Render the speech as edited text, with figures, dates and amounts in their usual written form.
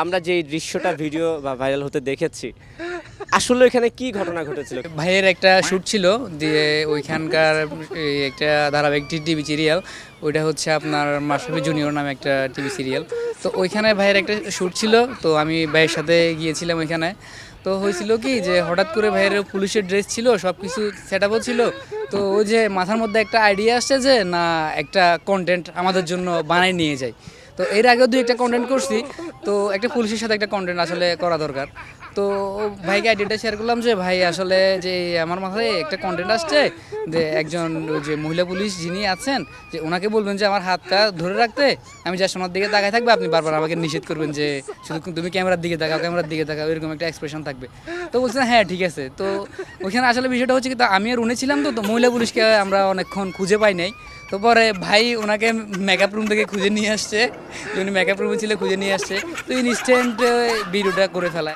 আমরা যে দৃশ্যটা ভিডিও বা ভাইরাল হতে দেখেছি, আসলে এখানে কি ঘটনা ঘটেছিল? ভাইয়ের একটা শ্যুট ছিল, দিয়ে ওইখানকার একটা ধারাবাহিক টিভি সিরিয়াল, ওইটা হচ্ছে আপনার মাশরাফি জুনিয়র নামে একটা টিভি সিরিয়াল। তো ওইখানে ভাইয়ের একটা শ্যুট ছিল, তো আমি ভাইয়ের সাথে গিয়েছিলাম ওইখানে। তো হয়েছিল কি যে হঠাৎ করে ভাইয়ের পুলিশের ড্রেস ছিল, সব কিছু সেট আপও ছিল। তো ওই যে মাথার মধ্যে একটা আইডিয়া আসছে যে না, একটা কন্টেন্ট আমাদের জন্য বানাই নিয়ে যাই। তো এর আগেও দুই একটা কন্টেন্ট করছি, তো একটা পুলিশের সাথে একটা কন্টেন্ট আসলে করা দরকার। তো ভাইকে আইডিয়াটা শেয়ার করলাম যে ভাই আসলে যে আমার মাথায় একটা কন্টেন্ট আসছে, যে একজন ওই যে মহিলা পুলিশ যিনি আছেন, যে ওনাকে বলবেন যে আমার হাতটা ধরে রাখতে, আমি জাস্ট ওনার দিকে তাকায় থাকবে, আপনি বারবার আমাকে নিষেধ করবেন যে শুধু তুমি ক্যামেরার দিকে তাকাও, ক্যামেরার দিকে তাকাও, এরকম একটা এক্সপ্রেশন থাকবে। তো বলছেন হ্যাঁ ঠিক আছে। তো ওইখানে আসলে বিষয়টা হচ্ছে কি, তো আমি আর উনি ছিলাম, তো মহিলা পুলিশকে আমরা অনেকক্ষণ খুঁজে পাই নাই। তো পরে ভাই ওনাকে মেকআপ রুম থেকে খুঁজে নিয়ে আসছে, উনি মেকআপ রুমে ছিল, খুঁজে নিয়ে আসছে। তো ইনস্ট্যান্ট ভিডিওটা করে ফেলায়।